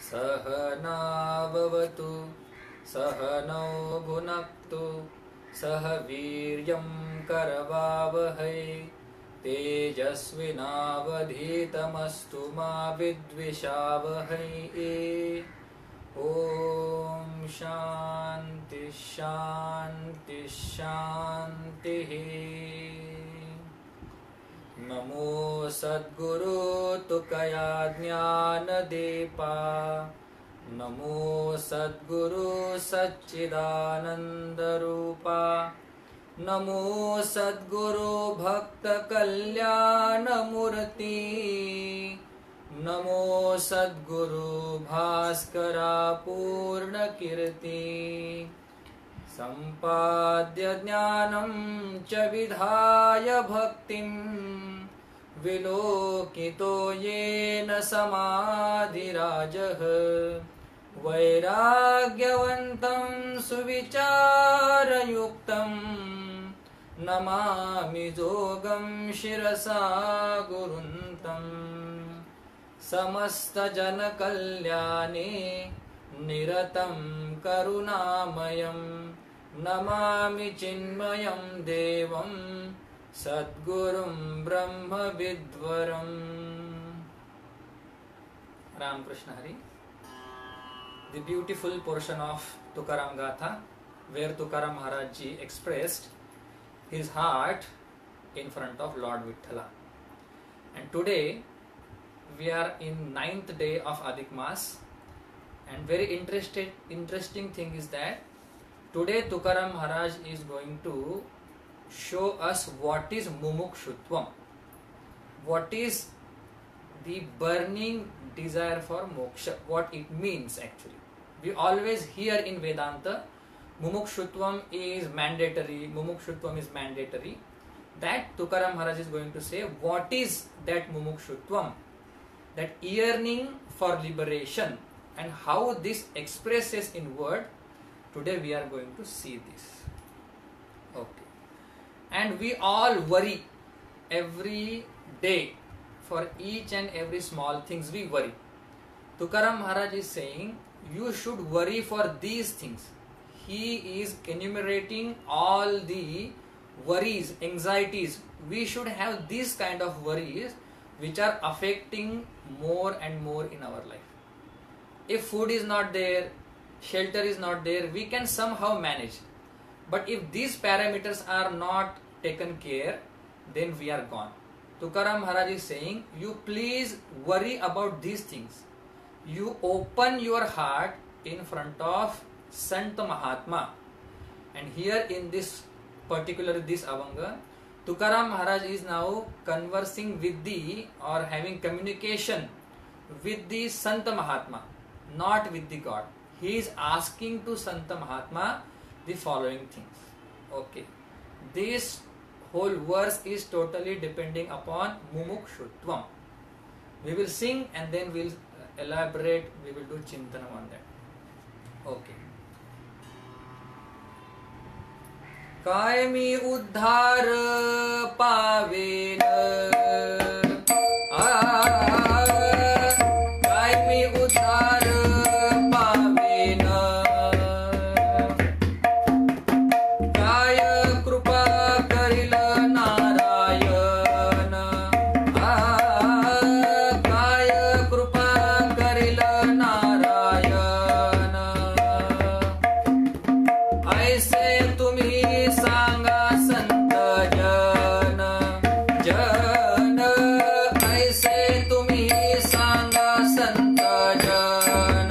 सहनाववतु सहनौ भुनक्तु सह वीर्यं करवावहै तेजस्विनावधीतमस्तु मा विद्विषावहै। ॐ शान्ति शान्ति शान्तिः। नमो सद्गुरु तुकया ज्ञानदीपा, नमो सद्गुरु सच्चिदानन्दरूपा, नमो सद्गुरु भक्त कल्याणमूर्ति, नमो सद्गुरु भास्करा पूर्णकीर्ति। सम्पाद्य ज्ञानं च विधाय भक्तिं, विलोकितो येन समाधिराजः, वैराग्यवन्तं सुविचारयुक्तं, नमामि जोगं शिरसा गुरुन्तं। समस्तजनकल्याणे निरतं करुणामयं, नमामि चिन्मयं देवं सद्गुरुं ब्रह्मविद्वरम्। Ramakrishna Hari. The beautiful portion of Tukaram Gatha, where Tukaram Maharaj Ji expressed his heart in front of Lord Vithala. And today we are in 9th day of Adhik Mas, and very interesting thing is that today Tukaram Maharaj is going to show us what is mumukshutvam, what is the burning desire for moksha, what it means actually. We always hear in Vedanta mumukshutvam is mandatory, mumukshutvam is mandatory. That Tukaram Maharaj is going to say what is that mumukshutvam, that yearning for liberation, and how this expresses in word. Today we are going to see this. Okay. And we all worry every day for each and every small things we worry. Tukaram Maharaj is saying you should worry for these things. He is enumerating all the worries, anxieties. We should have these kind of worries which are affecting more and more in our life. If food is not there, shelter is not there, we can somehow manage. But if these parameters are not taken care, then we are gone. Tukaram Maharaj is saying, you please worry about these things. You open your heart in front of Sant Mahatma. And here in this particular this Avanga, Tukaram Maharaj is now conversing with the, or having communication with the Sant Mahatma, not with the God. He is asking to Sant Mahatma the following things. Okay. This whole verse is totally depending upon mumukshutvam. We will sing and then we will elaborate, we will do chintanam on that. Okay. कायमी उद्धार पावेन, कायमी उद्धार पावेन, काय कृपा करिल नारायण, काय कृपा करिल नारायण, ऐसे तुम्ही सांगा संत जन, जन ऐसे तुम्ही सांगा संत जन,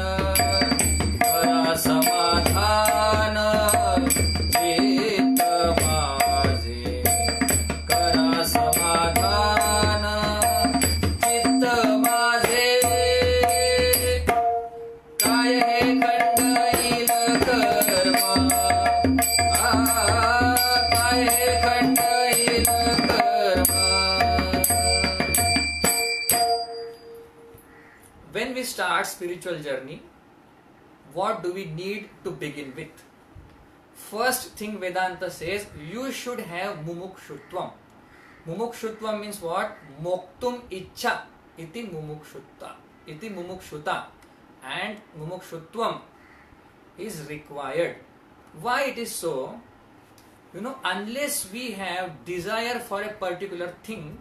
करा समाधान चित्त माझे, करा समाधान चित्त माझे, काय हे खंड येईल कर्म, when we start spiritual journey, what do we need to begin with? First thing Vedanta says, you should have mumukshutvam. Mumukshutvam means what? Moktum ichha iti mumukshuta. Iti mumukshuta. and mumukshutvam is required. Why it is so? Unless we have desire for a particular thing,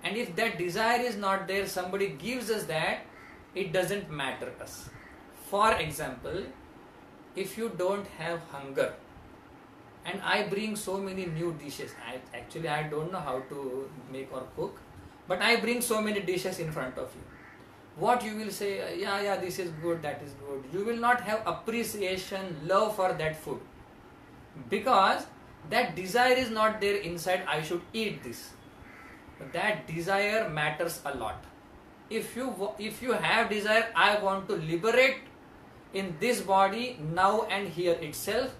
and if that desire is not there, somebody gives us that, it doesn't matter us. For example, if you don't have hunger, and I bring so many new dishes, I don't know how to make or cook, but I bring so many dishes in front of you. What you will say, yeah, this is good, that is good. You will not have appreciation, love for that food, because that desire is not there inside, I should eat this. But that desire matters a lot. If you have desire, I want to liberate in this body now and here itself,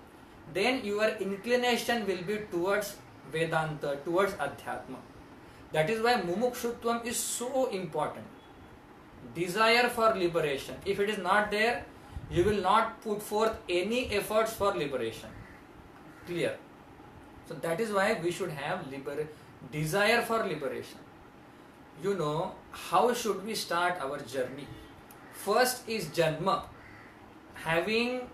then your inclination will be towards Vedanta, towards Adhyatma. That is why mumukshutvam is so important. Desire for liberation. If it is not there, you will not put forth any efforts for liberation. Clear? So that is why we should have desire for liberation. How should we start our journey? First is Janma. Having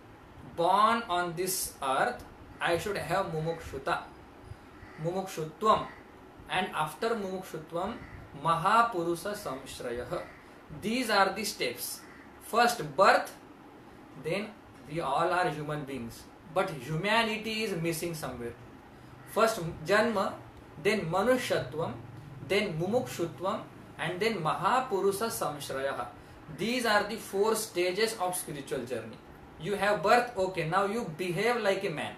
born on this earth, I should have mumukshutvam, and after mumukshutvam, Mahapurusha Samshrayah. These are the steps. First birth, then we all are human beings, but humanity is missing somewhere. First Janma, then Manushyatvam, then Mumukshutvam, and then Mahapurusha Samshrayah. These are the 4 stages of spiritual journey. You have birth, okay, now you behave like a man.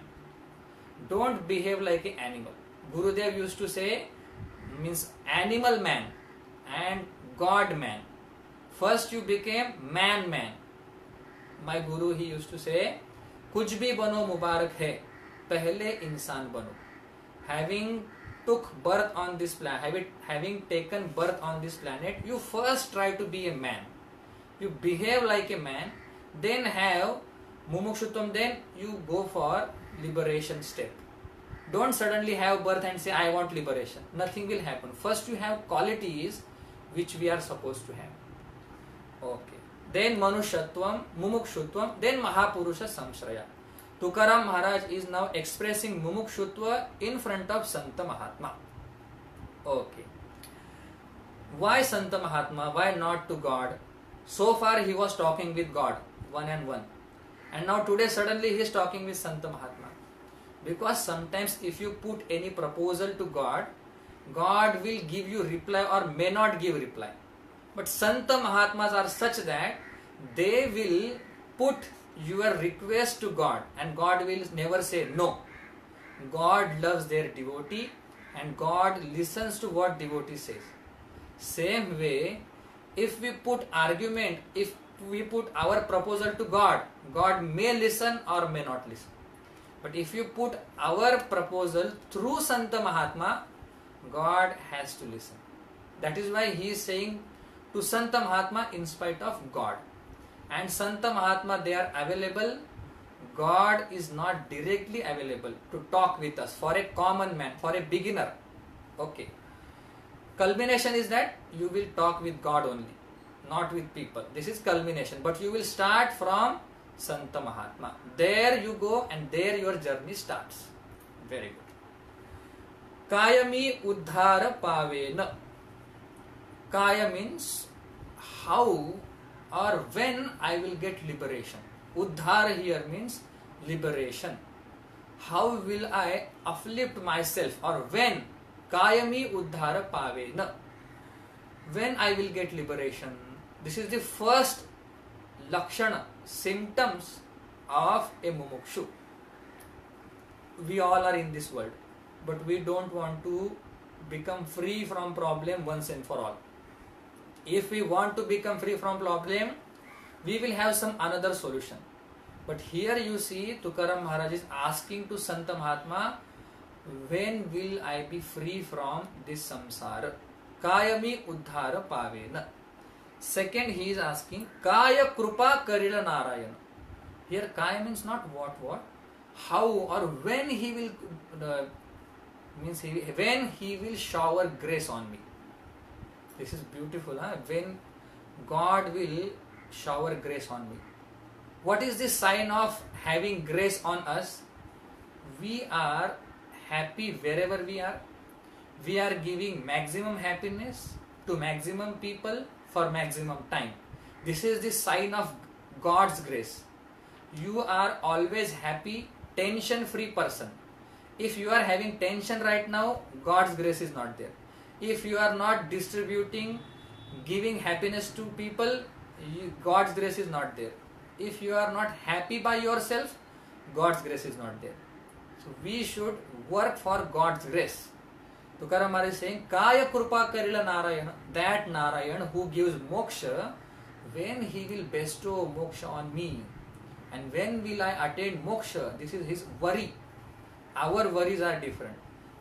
Don't behave like an animal. Gurudev used to say, means animal man and God man. First you became man. My Guru, he used to say, कुछ भी बनो मुबारक है, पहले इंसान बनो. Having taken birth on this planet, you first try to be a man. You behave like a man, then have mumukshutvam, then you go for liberation step. Don't suddenly have birth and say, I want liberation. Nothing will happen. First you have qualities which we are supposed to have. Okay. Then Manushyatvam, Mumukshutvam, then Mahapurusha Samshraya. Tukaram Maharaj is now expressing Mumukshutva in front of Santa Mahatma. Okay. Why Santa Mahatma? Why not to God? So far he was talking with God, one and one. And now today suddenly he is talking with Santa Mahatma. Because sometimes if you put any proposal to God, God will give you reply or may not give reply. But Santa Mahatmas are such that they will put your request to God and God will never say no. God loves their devotee and God listens to what devotee says. Same way, if we put argument, if we put our proposal to God, God may listen or may not listen. But if you put our proposal through Santa Mahatma, God has to listen. That is why he is saying to Santa Mahatma in spite of God. And Santa Mahatma, they are available. God is not directly available to talk with us for a common man, for a beginner. Okay. Culmination is that you will talk with God only, not with people. This is culmination. But you will start from Santa Mahatma. There you go and there your journey starts. Very good. Kayami uddhara pavena. Kaya means how or when I will get liberation. Uddhara here means liberation. How will I uplift myself or when? Kayami uddhara pavena. When I will get liberation. This is the first lakshana, symptoms of a mumukshu. We all are in this world, but we don't want to become free from problem once and for all. If we want to become free from problem, we will have some another solution. But here you see Tukaram Maharaj is asking to Santa Mahatma, when will I be free from this samsara? Kayami uddhara pavena. Second, he is asking, Kaya krupa karila narayana. Here Kaya means not what, how or when he will when he will shower grace on me. This is beautiful. When God will shower grace on me. What is the sign of having grace on us? We are happy wherever we are. We are giving maximum happiness to maximum people for maximum time. This is the sign of God's grace. You are always happy, tension-free person. If you are having tension right now, God's grace is not there. If you are not distributing, giving happiness to people, God's grace is not there. If you are not happy by yourself, God's grace is not there. So we should work for God's grace. Tukaram Maharaj is saying, Kaya Krupa Karila Narayana, that Narayan who gives moksha, when he will bestow moksha on me, and when will I attain moksha, this is his worry. Our worries are different.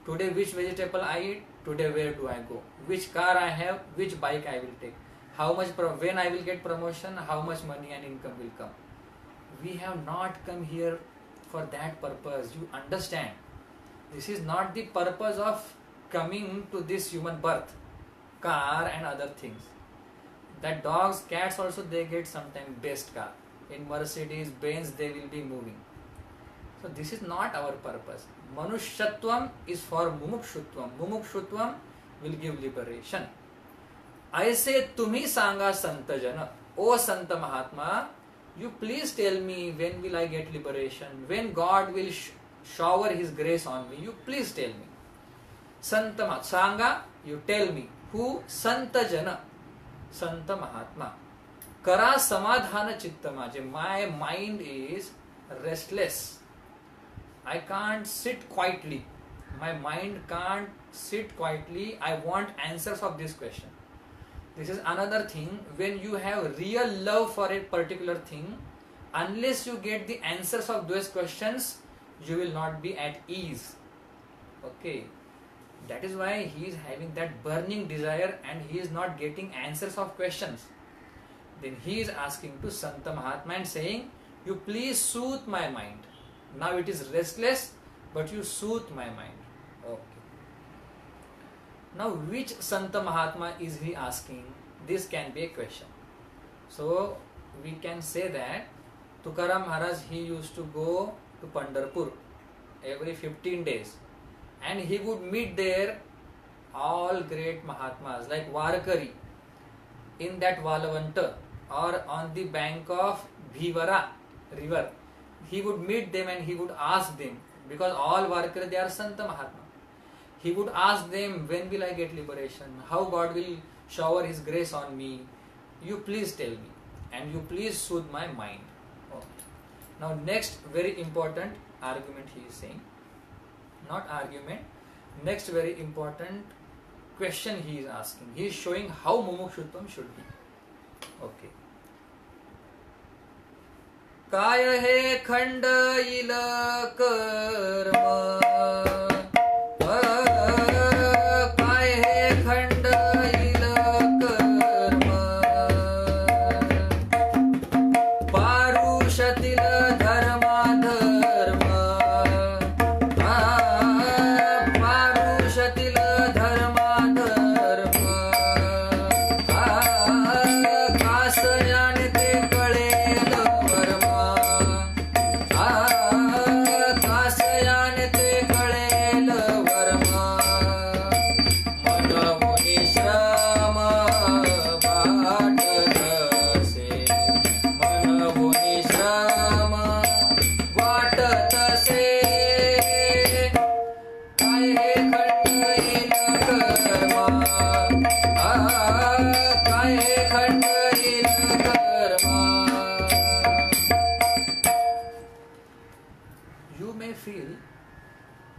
Today which vegetable I eat, today where do I go, which car I have, which bike I will take, how much, when I will get promotion, how much money and income will come. We have not come here for that purpose. You understand? This is not the purpose of coming to this human birth, car and other things. That dogs, cats also they get sometimes best car. In Mercedes, Benz they will be moving. So this is not our purpose. Manushyatvam is for mumukshutvam. Mumukshutvam will give liberation. Aise tumhi sanga santa jana. O Santa Mahatma, you please tell me when will I get liberation? When God will shower His grace on me? You please tell me. Santa Mahatma. Sanga, you tell me. Who? Santa Jana. Santa Mahatma. Kara samadhana chittama. My mind is restless. I can't sit quietly. My mind can't sit quietly. I want answers of this question. This is another thing. When you have real love for a particular thing, unless you get the answers of those questions, you will not be at ease. Okay. That is why he is having that burning desire and he is not getting answers of questions. Then he is asking to Santa Mahatma and saying, you please soothe my mind. Now it is restless, but you soothe my mind. Okay. Now which Santa Mahatma is he asking? This can be a question. So we can say that Tukaram Maharaj, he used to go to Pandharpur every 15 days. And he would meet there all great Mahatmas like Varkari in that Valavanta or on the bank of Bhivara river. He would meet them and he would ask them, because all Varkari they are Santa Mahatma. He would ask them, when will I get liberation? How God will shower His grace on me? You please tell me and you please soothe my mind. Okay. Now next very important argument he is saying. Not argument. Next very important question he is asking. He is showing how mumukshutvam should be. Okay. Kaya he khanda ila karma. Kaya he khanda ila karma. Parushatila dharma dharma.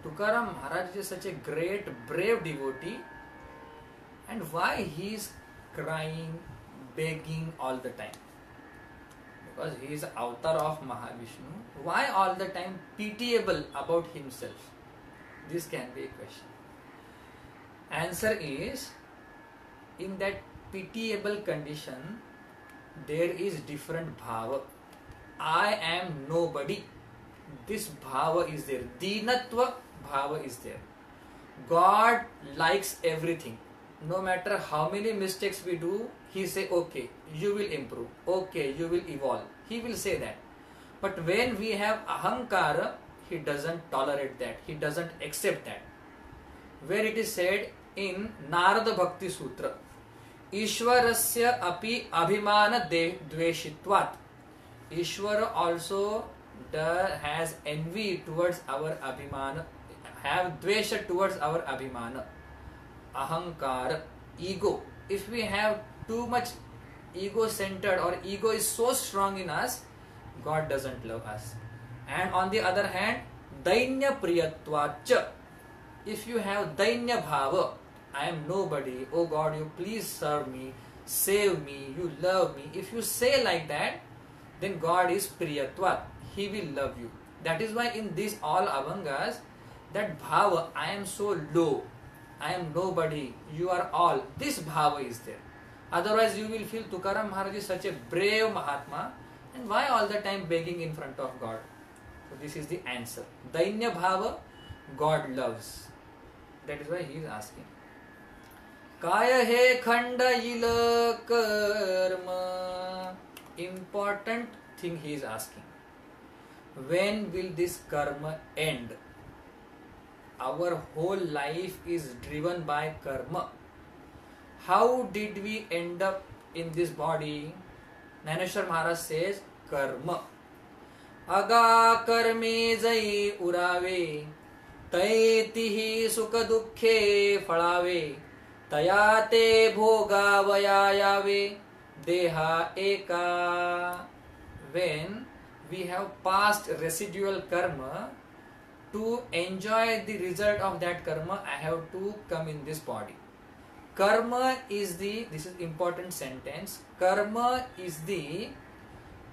Tukaram Maharaj is such a great, brave devotee, and why he is crying, begging all the time? Because he is avatar of Mahavishnu. Why all the time pitiable about himself? This can be a question. Answer is, in that pitiable condition, there is different bhava. I am nobody. This bhava is there. Dinatva bhava is there. God likes everything. no matter how many mistakes we do, he say, okay, you will improve, okay, you will evolve. He will say that. But when we have ahankara, he doesn't tolerate that, he doesn't accept that. Where it is said in Narada Bhakti Sutra, Ishwarasya api abhimana dveshitvat. Ishwara also has envy towards our abhimana, have dvesha towards our abhimana. Ahankara, ego. If we have too much ego centered or ego is so strong in us, God doesn't love us. And on the other hand, dainya priyatvacha. If you have dainya bhava, I am nobody, oh God, you please serve me, save me, you love me. If you say like that, then God is priyatvat, he will love you. That is why in these all abhangas, that bhava, I am so low, I am nobody, you are all, this bhava is there. Otherwise you will feel Tukaram Maharaj is such a brave Mahatma, and why all the time begging in front of God? So this is the answer. Dainya bhava, God loves. That is why he is asking. Kaya he khanda ila karma. Important thing he is asking. When will this karma end? Our whole life is driven by karma. How did we end up in this body? Naneshwar Maharaj says, karma. Aga karme jai urave, taitihi sukha dukhe phalave, tayate bhoga vayayave, deha eka. When we have past residual karma, to enjoy the result of that karma, I have to come in this body. Karma is the, this is important sentence, karma is the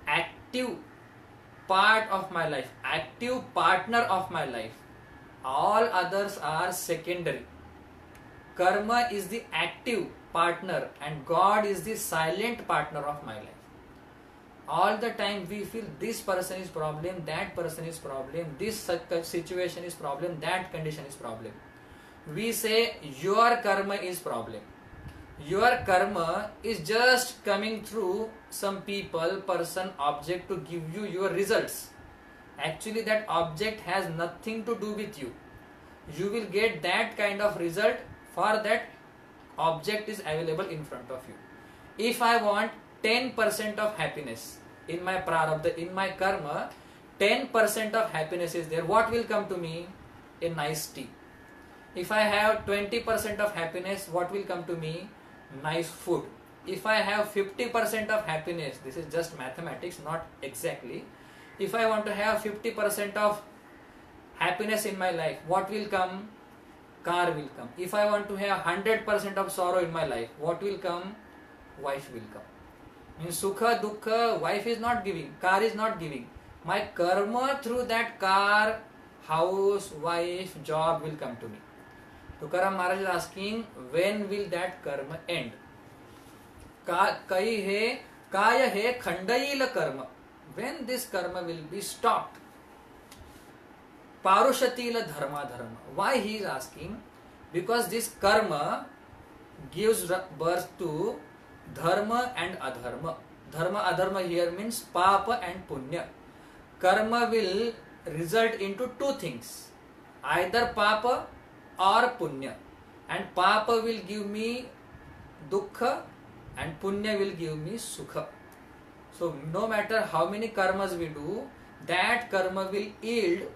active part of my life, active partner of my life. All others are secondary. Karma is the active partner and God is the silent partner of my life. All the time we feel this person is problem, that person is problem, this situation is problem, that condition is problem. We say your karma is problem. Your karma is just coming through some people, person, object to give you your results. Actually that object has nothing to do with you. You will get that kind of result for that object is available in front of you. If I want 10% of happiness in my prarabdha, in my karma, 10% of happiness is there. What will come to me? A nice tea. If I have 20% of happiness, what will come to me? Nice food. If I have 50% of happiness, this is just mathematics, not exactly. If I want to have 50% of happiness in my life, what will come? Car will come. If I want to have 100% of sorrow in my life, what will come? Wife will come. In sukha, dukkha, wife is not giving, car is not giving. My karma through that car, house, wife, job will come to me. Tukaram Maharaj is asking, when will that karma end? Kaya he khandayila karma. When this karma will be stopped? Parushatila dharma dharma. Why he is asking? Because this karma gives birth to dharma and adharma. Dharma adharma here means papa and punya. Karma will result into two things, either papa or punya, and papa will give me dukkha and punya will give me sukha. So no matter how many karmas we do, that karma will yield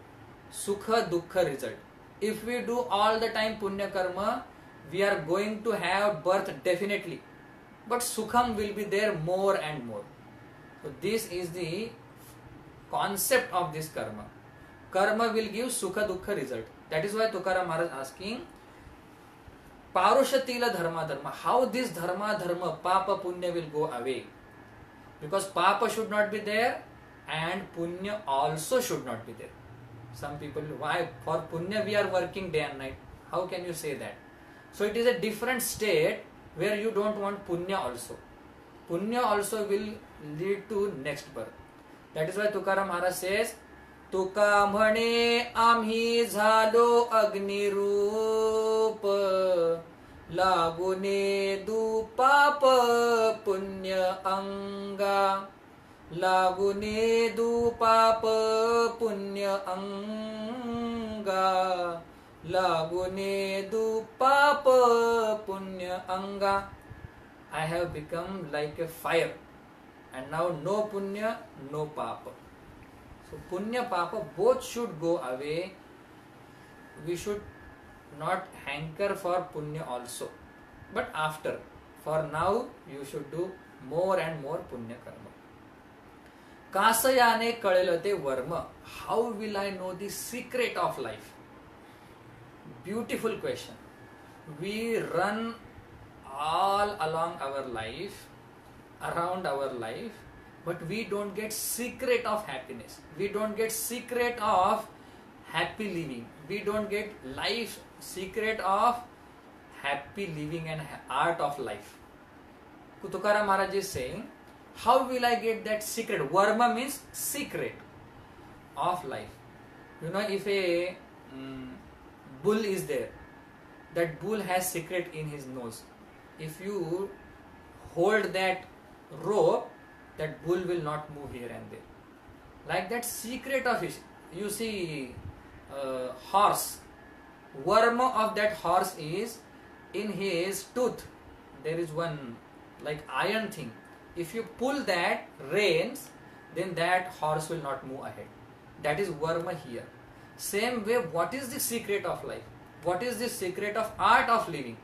sukha dukkha result. If we do all the time punya karma, we are going to have birth definitely, but sukham will be there more and more. So this is the concept of this karma. Karma will give sukha dukkha result. That is why Tukaram Maharaj asking, Parushatila dharma dharma. How this dharma dharma, papa punya will go away? Because papa should not be there and punya also should not be there. Some people, why for punya we are working day and night? How can you say that? So it is a different state where you don't want punya also. Punya also will lead to next birth. That is why Tukaram Maharaj says, तुका म्हणे आम्ही झालो अग्निरूप लागुने दु पाप पुण्य अंगा, लागुने दु पाप पुण्य अंगा, लागुने दु पाप punya anga. I have become like a fire, and now no punya, no papa. So punya papa both should go away. We should not hanker for punya also, but after. For now you should do more and more punya karma. कासयाने कळेल ते worm. How will I know the secret of life? Beautiful question. We run all along our life, around our life, but we don't get secret of happiness. We don't get secret of happy living. We don't get life secret of happy living and art of life. Tukaram Maharaj is saying, how will I get that secret? Varma means secret of life. You know, if a bull is there, that bull has secret in his nose. If you hold that rope, that bull will not move here and there. Like that secret of it. You see horse. Varma of that horse is in his tooth. There is one like iron thing. If you pull that reins, then that horse will not move ahead. That is varma here. Same way, what is the secret of life? What is the secret of art of living?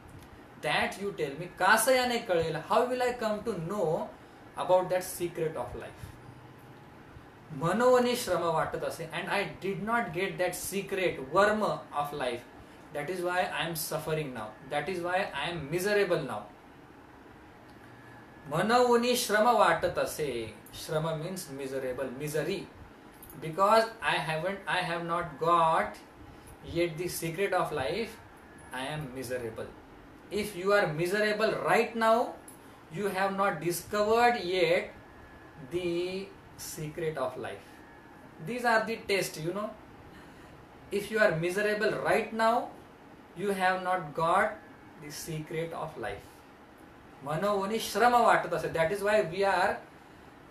That you tell me. Kasayane kalel. How will I come to know about that secret of life? Manovani shrama vatat ase, and I did not get that secret varma of life. That is why I am suffering now. That is why I am miserable now. Manovani shrama vatat ase. Shrama means miserable, misery. Because I have not got yet the secret of life, I am miserable. If you are miserable right now, you have not discovered yet the secret of life. These are the tests, you know. If you are miserable right now, you have not got the secret of life. Manovani shrama vatatase. That is why we are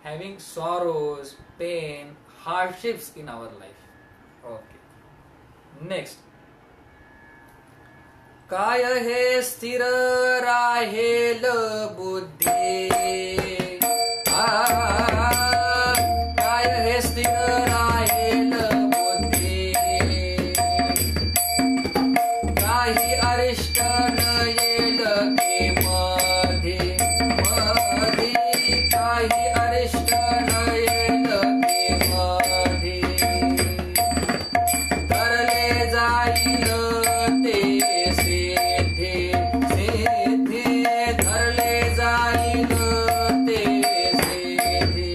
having sorrows, pain, hardships in our life. Okay. Next. काय हे स्थिर राहेल बुद्धी. काय हे स्थिर राहेल बुद्धी. काही अरिष्ट न येल के मध्ये. मध्ये काही अरिष्ट न येल के मध्ये. तरले जाईल ते सिद्धे. सिद्धे धरले जाईल ते सिद्धे.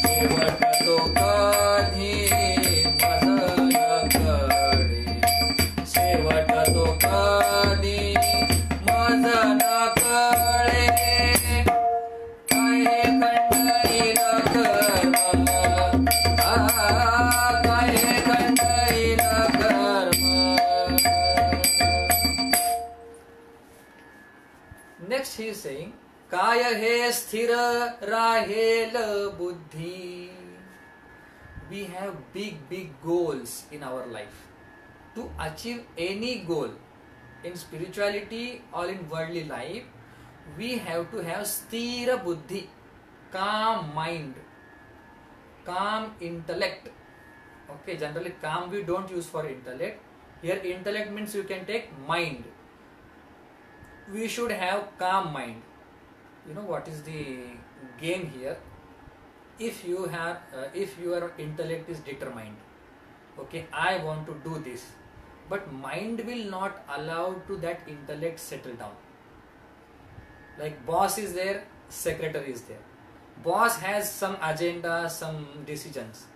शेवट तो कधी मज न कळे. शेवट तो कधी मज न कळे. काय खंडील कर्म. काय खंडील कर्म. Next he is saying, काय हे स्थिर राहेल बुद्धी. We have big goals in our life. To achieve any goal in spirituality or in worldly life, we have to have sthira buddhi, calm mind, calm intellect. Okay, generally calm we don't use for intellect. Here intellect means you can take mind. We should have calm mind. You know what is the game here? If your intellect is determined, okay, I want to do this, but mind will not allow to that intellect settle down. Like boss is there, secretary is there. Boss has some agenda, some decisions.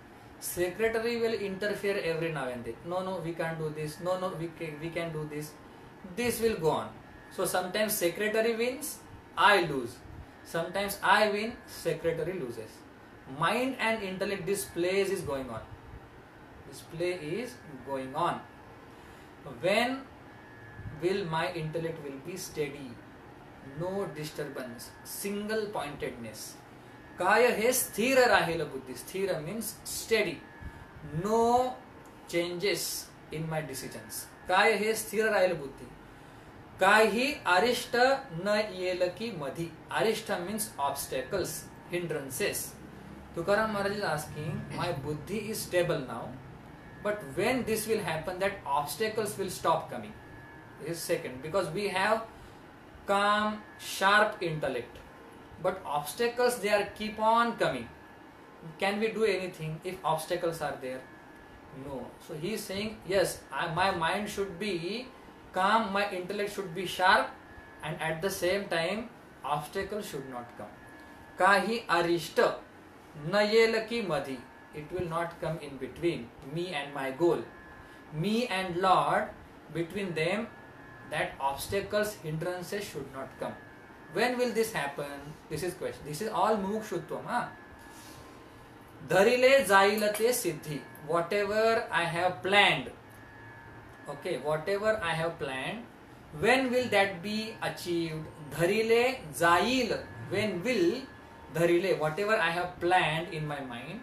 Secretary will interfere every now and then. No, we can't do this. No, we can do this. This will go on. So sometimes secretary wins, I lose. Sometimes I win, secretary loses. Mind and intellect, this play is going on. This play is going on. When will my intellect will be steady, no disturbance, single pointedness. काय हे स्थिर राहील बुद्धी. स्थिर means steady, no changes in my decisions. काय हे स्थिर राहील बुद्धी. काही अरिष्ट न L की मधी. अरिष्ट means obstacles, hindrances. Tukaram Maharaj is asking, my buddhi is stable now, but when this will happen, that obstacles will stop coming. This is second, because we have calm, sharp intellect, but obstacles, they are keep on coming. Can we do anything if obstacles are there? No. So he is saying, yes, my mind should be calm, my intellect should be sharp, and at the same time obstacles should not come. Kahi arishta na yelaki madhi. It will not come in between me and my goal. Me and Lord, between them, that obstacles, hindrances should not come. When will this happen? This is question. This is all mumukshutvam. Dharile jailate siddhi. Whatever I have planned, okay, whatever I have planned, when will that be achieved? Dharile jail. When will dharile, whatever I have planned in my mind,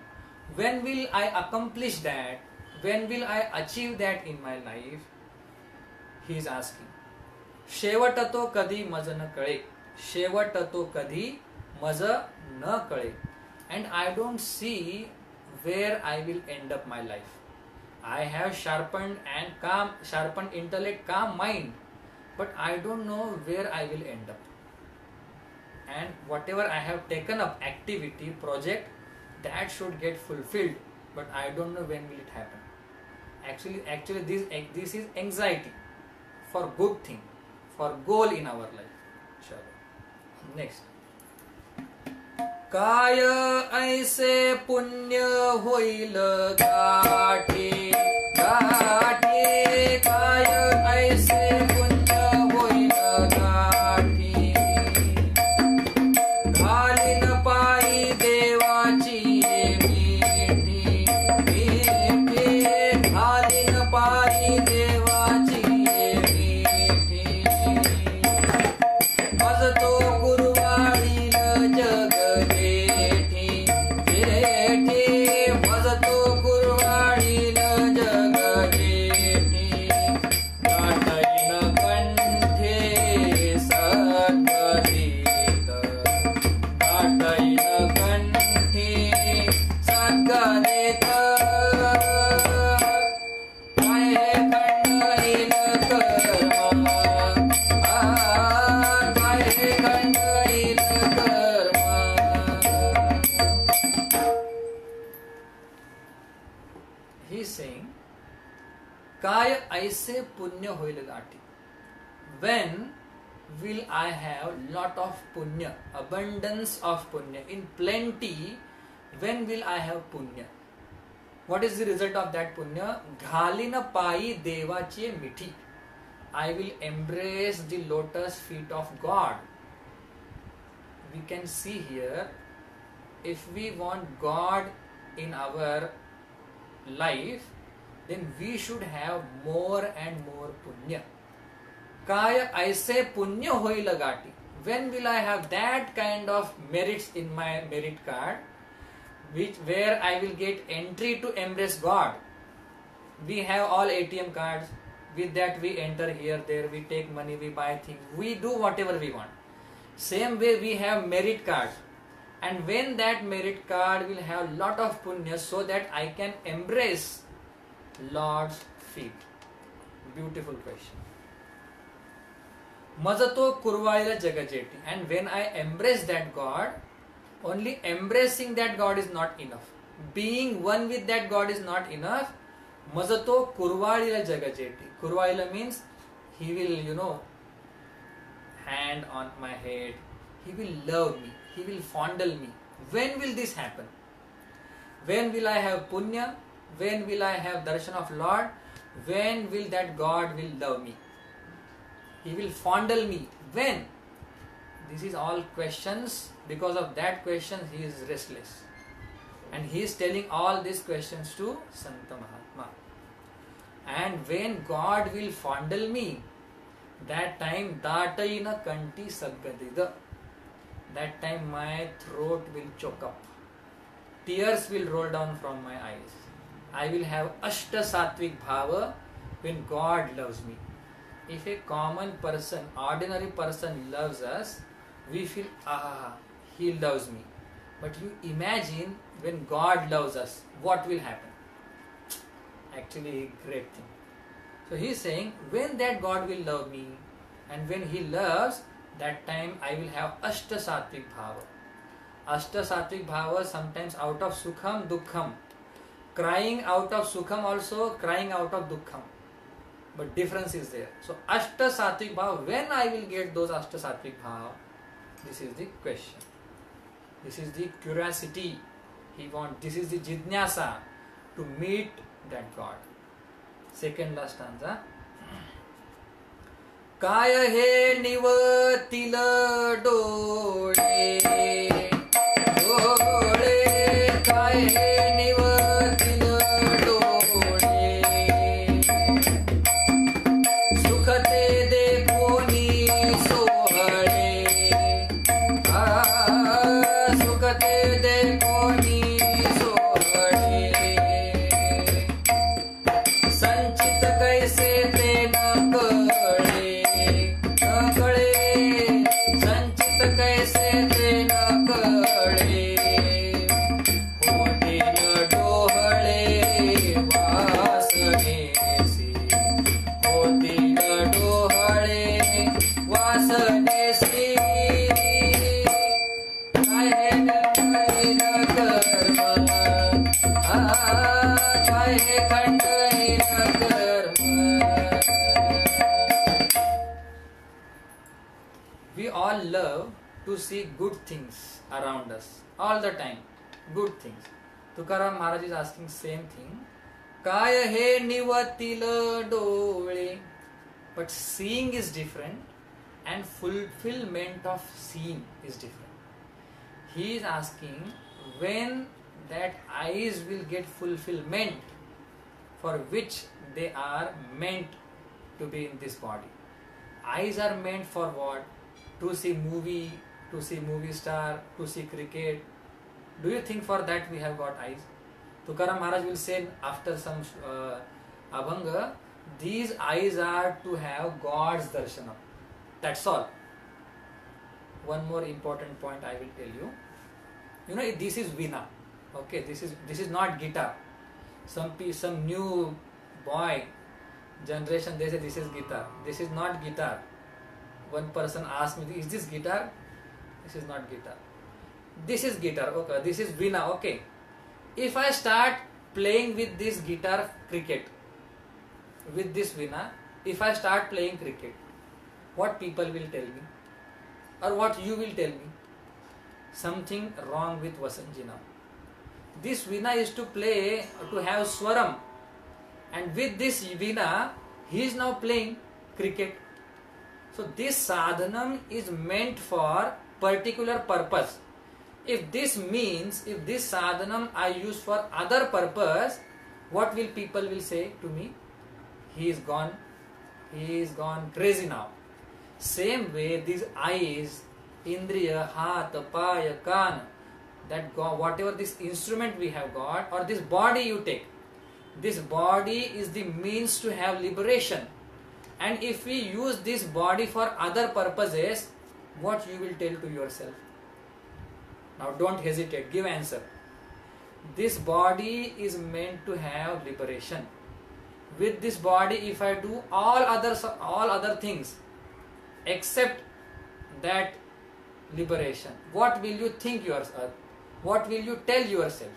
when will I accomplish that? When will I achieve that in my life? He is asking. शेवट तो कधी मज न कळे. शेवट तो कधी मज न कळे. And I don't see where I will end up my life. I have sharpened intellect, calm mind, but I don't know where I will end up. And whatever I have taken up, activity, project, that should get fulfilled, but I don't know when will it happen. Actually this is anxiety for good thing, for goal in our life. Sure. Next. काय ऐसे पुण्य होईल गाठी. गाठी काय ऐसे पुण्य होईल गाठी. घालीन पायी देवाची मिठी. मिठी घालीन पायी देवाची मिठी. मजतो गुरुवाळील जग काय ऐसे पुण्य होईल गाठी. When will I have lot of punya, abundance of punya, in plenty? When will I have punya? What is the result of that punya? घालीन पायी देवाची मिठी. I will embrace the lotus feet of God. We can see here, if we want God in our life, then we should have more and more punya. काय ऐसे पुण्य होईल गाठी. When will I have that kind of merits in my merit card, where I will get entry to embrace God? We have all ATM cards. With that we enter here, there, we take money, we buy things, we do whatever we want. Same way we have merit cards. And when that merit card will have lot of punya, so that I can embrace Lord's feet. Beautiful question. Majato kurvaila jagajetti. And when I embrace that God, only embracing that God is not enough. Being one with that God is not enough. Majato kurvaila jagajetti. Kurvaila means He will, hand on my head. He will love me. He will fondle me. When will this happen? When will I have punya? When will I have darshan of Lord? When will that God will love me? He will fondle me. When? This is all questions. Because of that question, he is restless. And he is telling all these questions to Santa Mahatma. And when God will fondle me, That time, Dataina Kanti Saggadida. That time my throat will choke up. Tears will roll down from my eyes. I will have Ashta Sattvic Bhava when God loves me. If a common person, ordinary person loves us, we feel, he loves me. But you imagine when God loves us, what will happen? Actually, a great thing. So he is saying, when that God will love me, and when he loves, that time I will have Ashta Sattvic Bhava. Ashta Sattvic Bhava, sometimes out of Sukham, Dukkham. Crying out of Sukham also, crying out of Dukkham. But difference is there. So Ashta Sattvic Bhava, when I will get those Ashta Sattvic Bhava? This is the question. This is the curiosity. This is the Jidnyasa to meet that God. Second last stanza. काय हे निवतील डोळे डोळे काय हे निवतील डोळे सुख ते दे कोणी सोहळे सुख ते दे कोणी सोहळे संचित कैसे ते न कळे संचित कैसे ते न कळे होतील डोहळे वासनेसी होतील डोहळे वासनेसी काय खंडहीन कर्म काय खंडहीन कर्म. We all love to see good things around us all the time. Good things. Tukaram Maharaj is asking same thing. Kaya he nivatil dole. But seeing is different and fulfillment of seeing is different. He is asking when that eyes will get fulfillment for which they are meant to be in this body. Eyes are meant for what? To see movie, to see movie star, to see cricket. Do you think for that we have got eyes? Tukaram Maharaj will say after some abhanga, these eyes are to have God's darshanam. That's all. One more important point I will tell you. You know, this is veena. Okay, this is not guitar. Some new boy generation, they say this is guitar. This is not guitar. One person asked me, is this guitar? This is not guitar. This is guitar. Okay, this is veena. Okay. If I start playing with this guitar cricket, with this veena, if I start playing cricket, what people will tell me? Or what you will tell me? Something wrong with Vasanji now. This veena is to play, to have swaram. And with this veena, he is now playing cricket. So this sadhanam is meant for particular purpose. If this sadhanam I use for other purpose, what will people will say to me? He is gone crazy now. Same way these eyes, indriya, hat, paya, kan, that whatever this instrument we have got, or this body you take, this body is the means to have liberation. And if we use this body for other purposes, what you will tell to yourself? Now don't hesitate, give answer. This body is meant to have liberation. With this body, if I do all other things except that liberation, what will you think yourself? What will you tell yourself?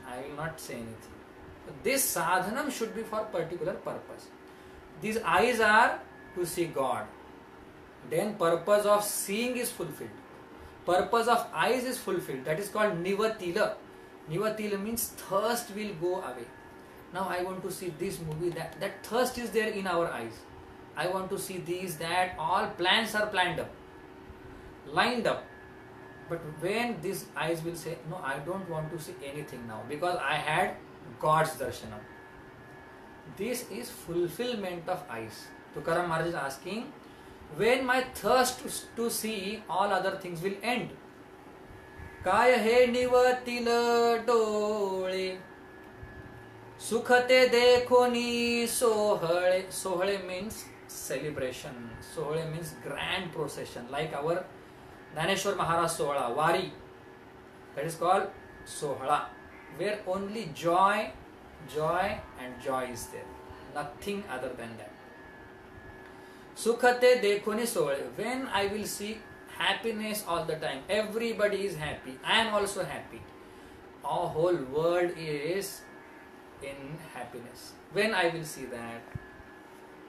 I will not say anything. This sadhanam should be for particular purpose. These eyes are to see God. Then purpose of seeing is fulfilled. Purpose of eyes is fulfilled. That is called nivatila. Nivatila means thirst will go away. Now I want to see this movie, that thirst is there in our eyes. I want to see these, that, all plans are planned up, lined up. But when these eyes will say, no, I don't want to see anything now because I had God's darshanam. This is fulfillment of eyes. Tukaram Maharaj is asking, when my thirst to see all other things will end? काय हे निवतील डोळे सुख ते देखोनी सोहळे. सोहळे means celebration. सोहळे means grand procession, like our Dhaneshwar Maharaj Sohla, Wari. That is called Sohla, where only joy and joy is there. Nothing other than that. Sukha te dekhoni sohale. When I will see happiness all the time, everybody is happy, I am also happy, our whole world is in happiness. When I will see that,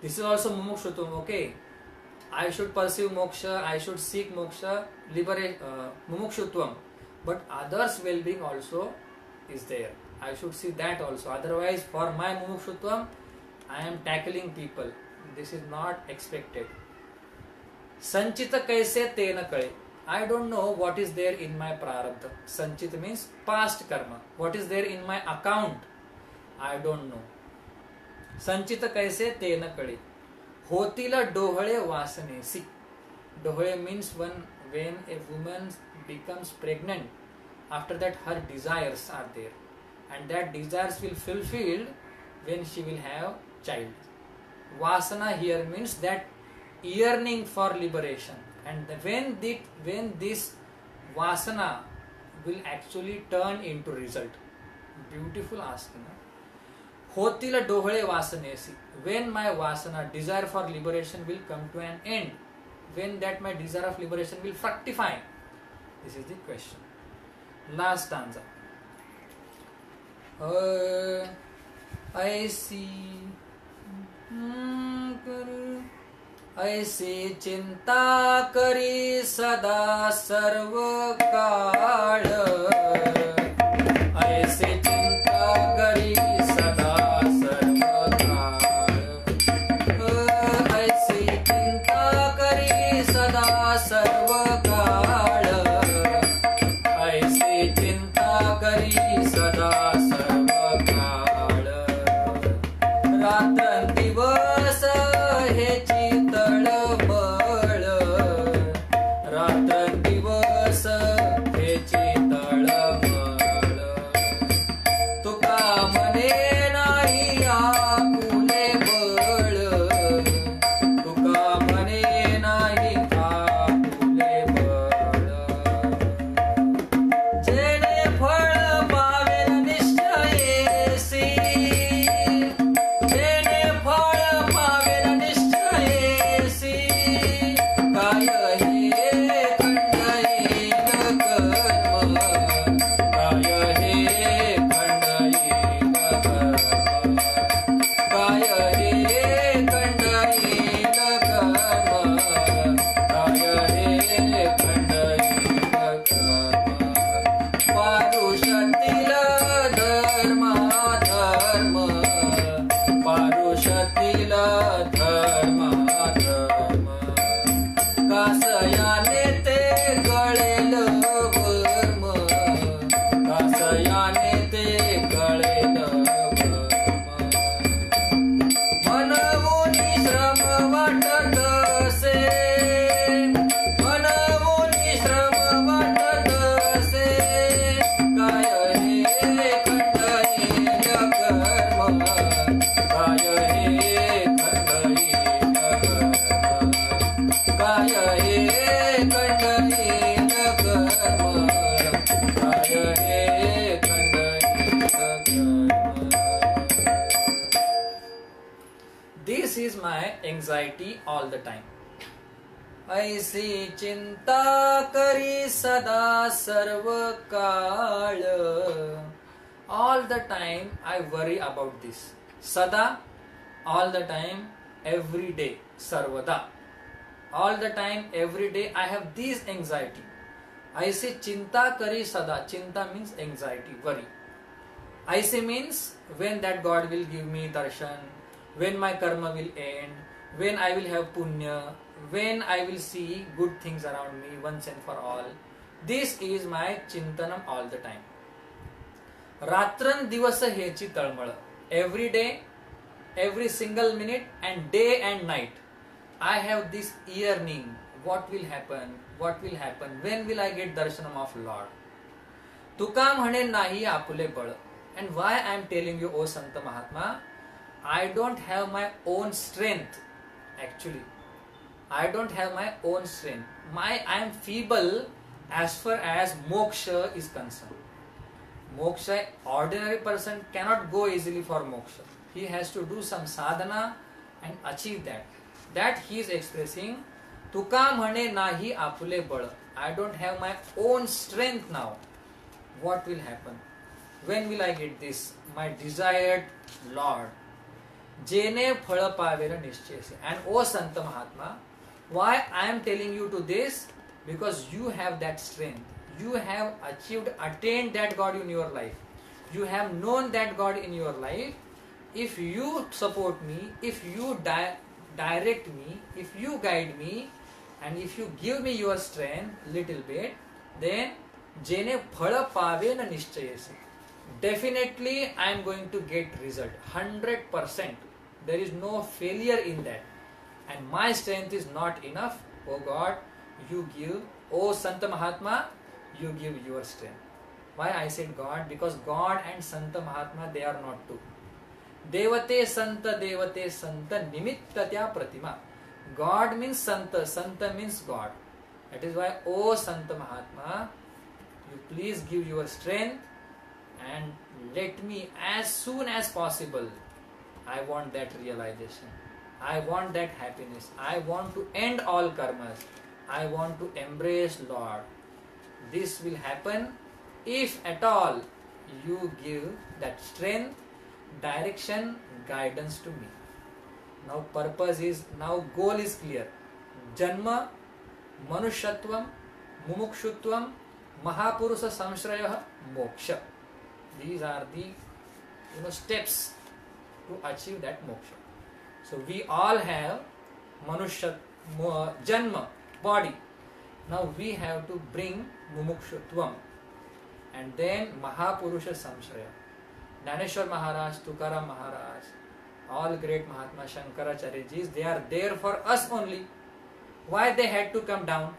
this is also mumukshutvam. Okay, I should pursue moksha, I should seek moksha, mumukshutvam, but others well-being also is there. I should see that also. Otherwise, for my mumukshutvam, I am tackling people. This is not expected. Sanchita kaise te na kale. I don't know what is there in my prarabdha. Sanchita means past karma. What is there in my account? I don't know. Sanchita kaise te na kale. Hotila dohale vasanesi. Dohale means when a woman becomes pregnant, after that her desires are there, and that desires will fulfilled when she will have child. Vasana here means that yearning for liberation, and when this vasana will actually turn into result. Beautiful asking. Hotila dohale vasanesi. When my vasana, desire for liberation, will come to an end, when that my desire of liberation will fructify. This is the question. Last stanza. I see. ऐसी चिंता करी सदा सर्व काळ. ऐसी चिंता करी सदा सर्व काळ. ऐसी चिंता करी सदा सर्व काळ. ऐसी चिंता करी सदा सर्व काळ. रात्रंदिवस हेची तळमळ. रात्रंदिवस हेची तळमळ. तुका म्हणे नाही आपुले बळ. तुका म्हणे नाही आपुले बळ. जेणे फळ पावेल निश्चयेसी. जेणे फळ पावेल निश्चयेसी. काय हे खंडयेल कर्म. काय हे खंडयेल कर्म. काय हे खंडयेल कर्म. काय हे खंडयेल कर्म. पारुषातील धर्म धर्म. पारुषातील धर्म धर्म. कासयाने ते गळेल वर्म. कासयाने ते गळेल वर्म. मनवोनी श्रम वाटत असे. मनवोनी श्रम वाटत असे. काय हे खंडयेल कर्म. काय हे खंडयेल कर्म. काय हे खंडयेल कर्म. काय हे खंडयेल कर्म. This is my anxiety all the time. ऐसी चिंता करी सदा सर्व काळ. All the time I worry about this. Sada, all the time, every day. Sarvada, all the time, every day I have this anxiety. I say chinta kari sada. Chinta means anxiety, worry. I say means when that God will give me darshan, when my karma will end, when I will have punya, when I will see good things around me once and for all. This is my chintanam all the time. Ratran divasa hechi talmala. Every day, every single minute and day and night I have this yearning. What will happen? What will happen? When will I get darshanam of Lord? तुका म्हणे नाही आपुले बळ. And why I am telling you, O Sant Mahatma, I don't have my own strength. Actually, I don't have my own strength. I am feeble as far as moksha is concerned. Moksha, ordinary person cannot go easily for moksha. He has to do some sadhana and achieve that. That he is expressing. तुका म्हणे नाही आपुले बळ. I don't have my own strength now. What will happen? When will I get this? My desired Lord. जेने फळ Pavel निश्चयसे. And O Sant Mahatma, why I am telling you to this? Because you have that strength. You have attained that God in your life. You have known that God in your life. If you support me, if you direct me, if you guide me, and if you give me your strength little bit, then जेने फळ पावेन निश्चयसे. Definitely I am going to get result. 100%. There is no failure in that. And my strength is not enough. Oh God, you give. Oh Sant Mahatma, you give your strength. Why I said God? Because God and Sant Mahatma, they are not two. Devate Santa Nimittatya Pratima. God means Santa, Santa means God. That is why, O Sant Mahatma, you please give your strength and let me, as soon as possible, I want that realization. I want that happiness. I want to end all karmas. I want to embrace Lord. This will happen if at all you give that strength, direction, guidance to me. Now purpose is, now goal is clear. Janma, Manushyatvam, Mumukshutvam, Mahapurusha Samshraya, Moksha. These are the steps to achieve that moksha. So we all have Manusha, Janma, body. Now we have to bring Mumukshutvam and then Mahapurusha Samshraya. Dhaneshwar Maharaj, Tukaram Maharaj, all great Mahatma Shankaracharya-jis, they are there for us only. Why they had to come down?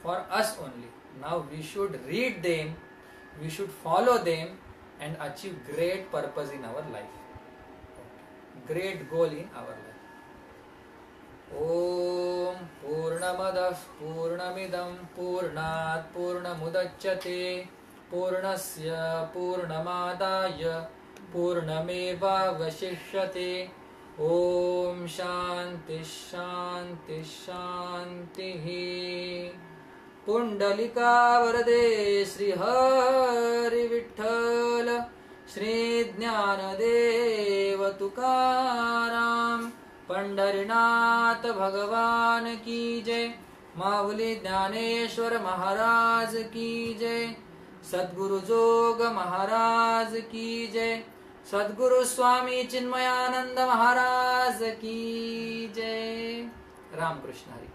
For us only. Now we should read them, we should follow them and achieve great purpose in our life. Great goal in our life. Om Purnamadah Purnamidam Purnat Purnamudachyate Purnasya Purnamadaya Purnameva Vashishyate. Om Shanti Shanti Shanti. Pundalika Varade Sri Hari Vitthal Shri Jnanadev Tukaram Pandarinath Bhagavan ki jai. Mavuli Dhaneshwar Maharaj ki jai. Sadguru Joga Maharaj ki jai. Sadguru Swami Chinmayananda Maharaj ki jai. Ram Krishna Hari.